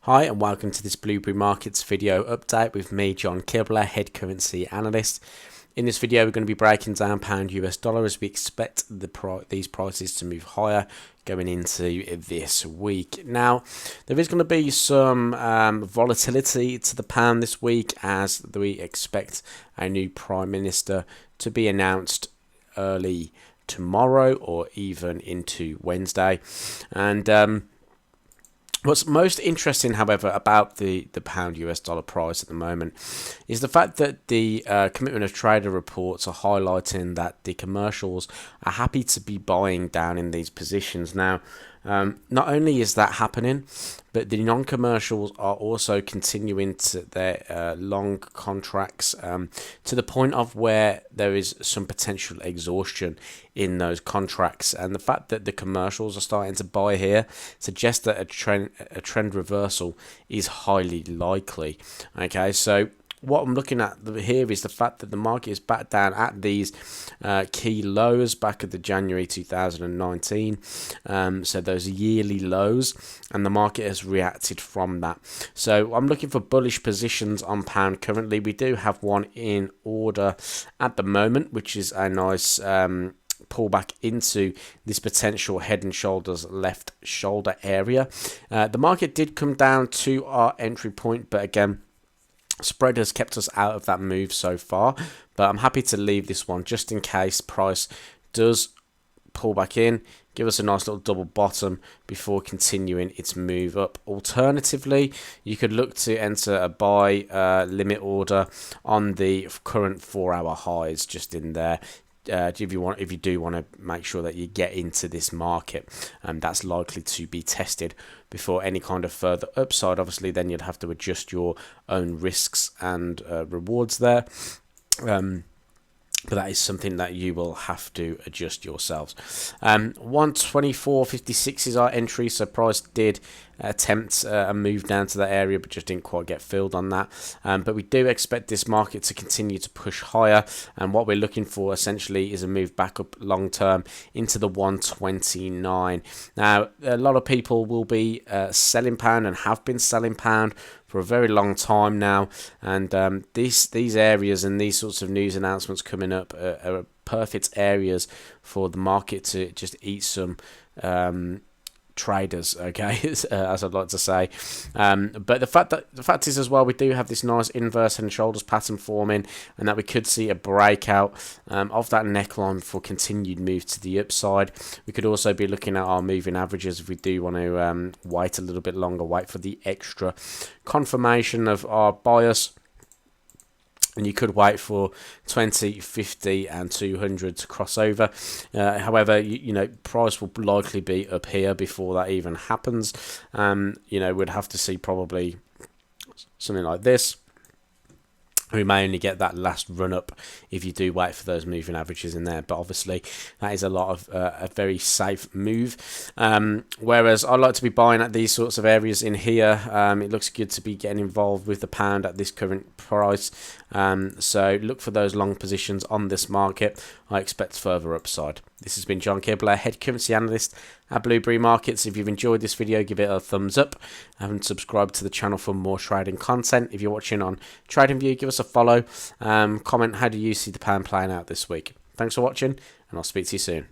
Hi and welcome to this Blueberry Markets video update with me, John Kibler, Head Currency Analyst. In this video we're going to be breaking down pound US dollar as we expect these prices to move higher going into this week. Now there is going to be some volatility to the pound this week as we expect a new Prime Minister to be announced early tomorrow or even into Wednesday. And what's most interesting, however, about the pound US dollar price at the moment is the fact that the commitment of trader reports are highlighting that the commercials are happy to be buying down in these positions. Now, not only is that happening, but the non-commercials are also continuing to their long contracts to the point of where there is some potential exhaustion in those contracts, and the fact that the commercials are starting to buy here suggests that a trend reversal is highly likely. Okay, so what I'm looking at here is the fact that the market is back down at these key lows back at the January 2019, so those yearly lows, and the market has reacted from that. So I'm looking for bullish positions on pound currently. We do have one in order at the moment, which is a nice pullback into this potential head and shoulders left shoulder area. The market did come down to our entry point, but again, spread has kept us out of that move so far, but I'm happy to leave this one just in case price does pull back in, give us a nice little double bottom before continuing its move up. Alternatively, you could look to enter a buy limit order on the current 4-hour highs just in there. If you do want to make sure that you get into this market, that's likely to be tested before any kind of further upside. Obviously, then you'd have to adjust your own risks and rewards there. But that is something that you will have to adjust yourselves. 124.56 is our entry, so price did attempt a move down to that area, but just didn't quite get filled on that. But we do expect this market to continue to push higher, and what we're looking for essentially is a move back up long term into the 129. Now, a lot of people will be selling pound and have been selling pound for a very long time now, and these areas and these sorts of news announcements coming up are perfect areas for the market to just eat some traders, okay, as I'd like to say. But the fact is as well, we do have this nice inverse head and shoulders pattern forming, and that we could see a breakout of that neckline for continued move to the upside. We could also be looking at our moving averages if we do want to wait a little bit longer, wait for the extra confirmation of our bias. And you could wait for 20, 50 and 200 to cross over. However, you know, price will likely be up here before that even happens. You know, we'd have to see probably something like this. We may only get that last run up if you do wait for those moving averages in there, but obviously that is a lot of a very safe move. Whereas I like to be buying at these sorts of areas in here. It looks good to be getting involved with the pound at this current price. So look for those long positions on this market. I expect further upside. This has been John Kibler, Head Currency Analyst at Blueberry Markets. If you've enjoyed this video, give it a thumbs up and subscribe to the channel for more trading content. If you're watching on TradingView, give us a follow. Comment, how do you see the pound playing out this week? Thanks for watching, and I'll speak to you soon.